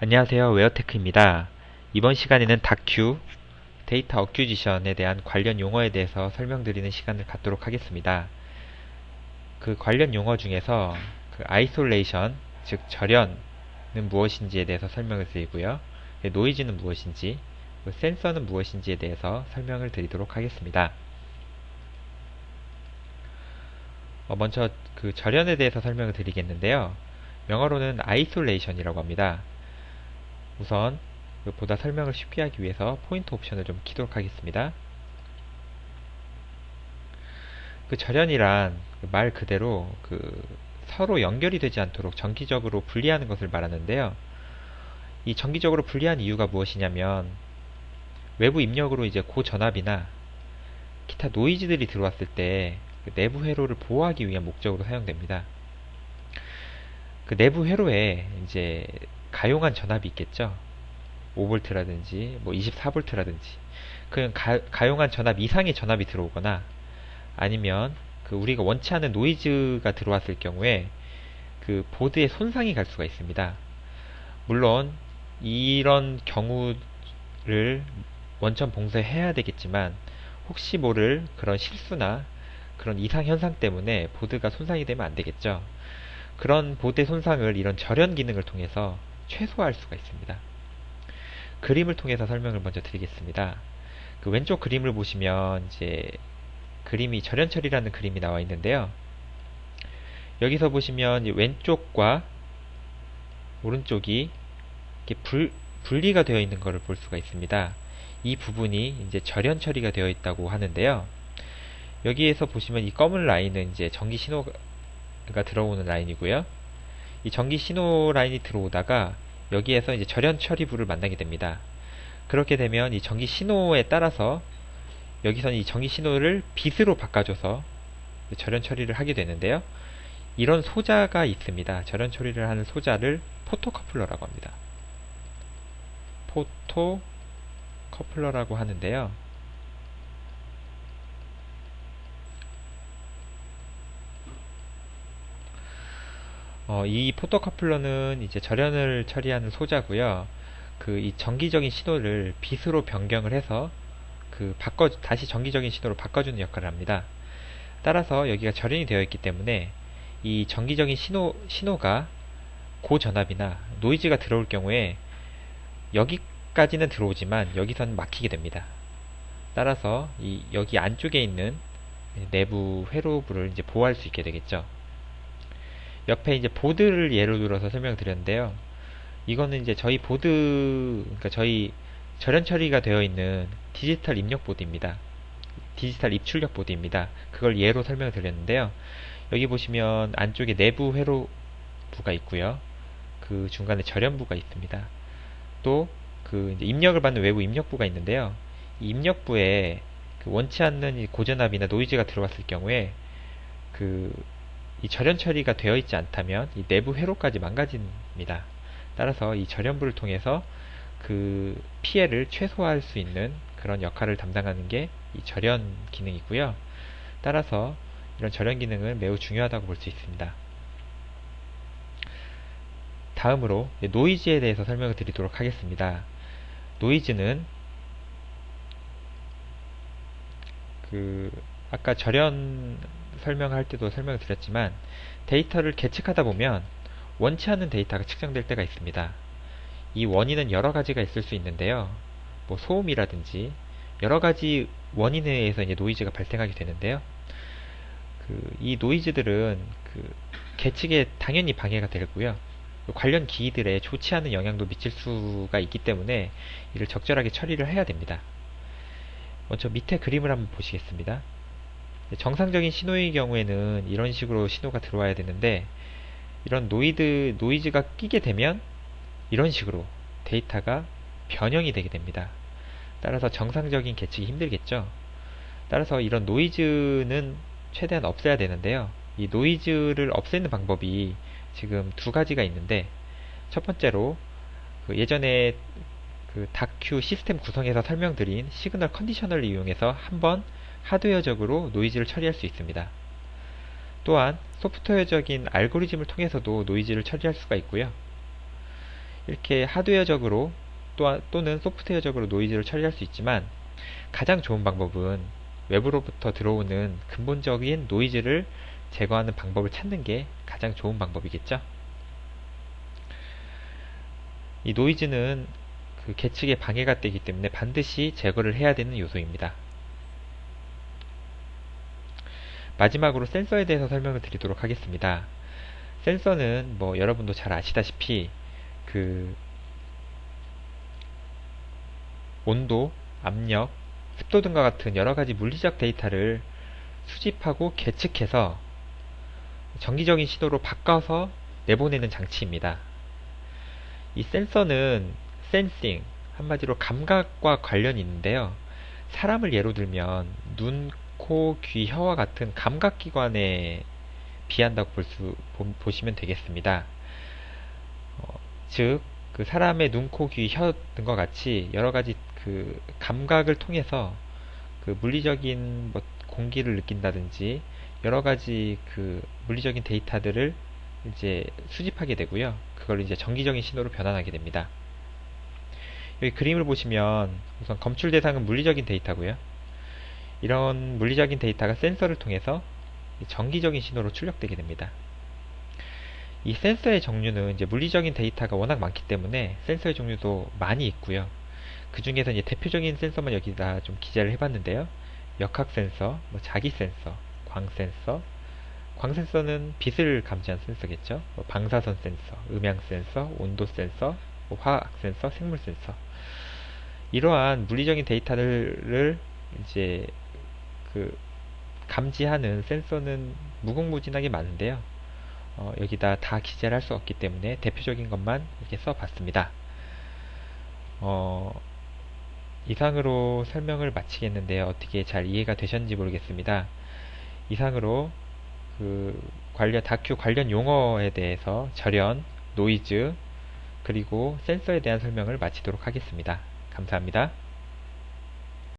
안녕하세요. 웨어테크입니다. 이번 시간에는 다큐, 데이터 어큐지션에 대한 관련 용어에 대해서 설명드리는 시간을 갖도록 하겠습니다. 그 관련 용어 중에서 아이솔레이션, 즉 절연은 무엇인지에 대해서 설명을 드리고요. 노이즈는 무엇인지, 센서는 무엇인지에 대해서 설명을 드리도록 하겠습니다. 먼저 절연에 대해서 설명을 드리겠는데요. 영어로는 아이솔레이션이라고 합니다. 우선 보다 설명을 쉽게 하기 위해서 포인트 옵션을 좀 키도록 하겠습니다. 절연이란 말 그대로 서로 연결이 되지 않도록 정기적으로 분리하는 것을 말하는데요. 이 정기적으로 분리한 이유가 무엇이냐면 외부 입력으로 이제 고전압이나 기타 노이즈들이 들어왔을 때 내부 회로를 보호하기 위한 목적으로 사용됩니다. 내부 회로에 이제 가용한 전압이 있겠죠. 5V라든지 24V라든지 그냥 가용한 전압 이상의 전압이 들어오거나 아니면 우리가 원치 않는 노이즈가 들어왔을 경우에 보드에 손상이 갈 수가 있습니다. 물론 이런 경우를 원천 봉쇄해야 되겠지만 혹시 모를 그런 실수나 그런 이상 현상 때문에 보드가 손상이 되면 안 되겠죠. 그런 보드의 손상을 이런 절연 기능을 통해서 최소화할 수가 있습니다. 그림을 통해서 설명을 먼저 드리겠습니다. 왼쪽 그림을 보시면 이제 그림이 절연철이라는 그림이 나와 있는데요. 여기서 보시면 왼쪽과 오른쪽이 이렇게 분리가 되어 있는 것을 볼 수가 있습니다. 이 부분이 이제 절연 처리가 되어 있다고 하는데요. 여기에서 보시면 이 검은 라인은 이제 전기 신호가 들어오는 라인이고요. 이 전기 신호 라인이 들어오다가 여기에서 이제 절연 처리부를 만나게 됩니다. 그렇게 되면 이 전기 신호에 따라서 여기서는 이 전기 신호를 빛으로 바꿔줘서 절연 처리를 하게 되는데요. 이런 소자가 있습니다. 절연 처리를 하는 소자를 포토커플러라고 합니다. 포토커플러라고 하는데요. 이 포토커플러는 이제 절연을 처리하는 소자고요. 이 정기적인 신호를 빛으로 변경을 해서 다시 정기적인 신호로 바꿔주는 역할을 합니다. 따라서 여기가 절연이 되어 있기 때문에 이 정기적인 신호가 고전압이나 노이즈가 들어올 경우에 여기까지는 들어오지만 여기서는 막히게 됩니다. 따라서 여기 안쪽에 있는 내부 회로부를 이제 보호할 수 있게 되겠죠. 옆에 이제 보드를 예로 들어서 설명드렸는데요. 이거는 이제 저희 그러니까 저희 절연 처리가 되어 있는 디지털 입력 보드입니다. 디지털 입출력 보드입니다. 그걸 예로 설명드렸는데요. 여기 보시면 안쪽에 내부 회로부가 있고요. 그 중간에 절연부가 있습니다. 또 이제 입력을 받는 외부 입력부가 있는데요. 이 입력부에 원치 않는 이 고전압이나 노이즈가 들어왔을 경우에 이 절연 처리가 되어 있지 않다면 이 내부 회로까지 망가집니다. 따라서 이 절연부를 통해서 피해를 최소화할 수 있는 그런 역할을 담당하는 게 이 절연 기능이고요. 따라서 이런 절연 기능은 매우 중요하다고 볼 수 있습니다. 다음으로 노이즈에 대해서 설명을 드리도록 하겠습니다. 노이즈는 아까 절연 설명할 때도 설명을 드렸지만 데이터를 계측하다 보면 원치 않는 데이터가 측정될 때가 있습니다. 이 원인은 여러 가지가 있을 수 있는데요. 소음이라든지 여러 가지 원인에 의해서 이제 노이즈가 발생하게 되는데요. 이 노이즈들은 계측에 당연히 방해가 되고요. 관련 기기들에 좋지 않은 영향도 미칠 수가 있기 때문에 이를 적절하게 처리를 해야 됩니다. 먼저 밑에 그림을 한번 보시겠습니다. 정상적인 신호의 경우에는 이런 식으로 신호가 들어와야 되는데 이런 노이즈가 끼게 되면 이런 식으로 데이터가 변형이 되게 됩니다. 따라서 정상적인 계측이 힘들겠죠. 따라서 이런 노이즈는 최대한 없애야 되는데요. 이 노이즈를 없애는 방법이 지금 두 가지가 있는데 첫 번째로 예전에 다큐 시스템 구성에서 설명드린 시그널 컨디셔너를 이용해서 한번 하드웨어적으로 노이즈를 처리할 수 있습니다. 또한 소프트웨어적인 알고리즘을 통해서도 노이즈를 처리할 수가 있고요. 이렇게 하드웨어적으로 또는 소프트웨어적으로 노이즈를 처리할 수 있지만 가장 좋은 방법은 외부로부터 들어오는 근본적인 노이즈를 제거하는 방법을 찾는 게 가장 좋은 방법이겠죠. 이 노이즈는 그 계측에 방해가 되기 때문에 반드시 제거를 해야 되는 요소입니다. 마지막으로 센서에 대해서 설명을 드리도록 하겠습니다. 센서는 뭐 여러분도 잘 아시다시피 그 온도, 압력, 습도 등과 같은 여러가지 물리적 데이터를 수집하고 계측해서 정기적인 신호로 바꿔서 내보내는 장치입니다. 이 센서는 센싱, 한마디로 감각과 관련이 있는데요. 사람을 예로 들면 눈, 코, 귀, 혀와 같은 감각기관에 비한다고 보시면 되겠습니다. 즉, 그 사람의 눈, 코, 귀, 혀 등과 같이 여러 가지 그 감각을 통해서 그 물리적인 뭐 공기를 느낀다든지 여러 가지 그 물리적인 데이터들을 이제 수집하게 되고요. 그걸 이제 정기적인 신호로 변환하게 됩니다. 여기 그림을 보시면 우선 검출 대상은 물리적인 데이터고요. 이런 물리적인 데이터가 센서를 통해서 정기적인 신호로 출력되게 됩니다. 이 센서의 종류는 이제 물리적인 데이터가 워낙 많기 때문에 센서의 종류도 많이 있고요. 그 중에서 이제 대표적인 센서만 여기다 좀 기재를 해봤는데요. 역학 센서, 뭐 자기 센서, 광 센서, 광 센서는 빛을 감지한 센서겠죠. 뭐 방사선 센서, 음향 센서, 온도 센서, 뭐 화학 센서, 생물 센서. 이러한 물리적인 데이터를 이제 그 감지하는 센서는 무궁무진하게 많은데요. 여기다 다 기재를 할 수 없기 때문에 대표적인 것만 이렇게 써봤습니다. 이상으로 설명을 마치겠는데요. 어떻게 잘 이해가 되셨는지 모르겠습니다. 이상으로 그 다큐 관련 용어에 대해서 절연, 노이즈, 그리고 센서에 대한 설명을 마치도록 하겠습니다. 감사합니다.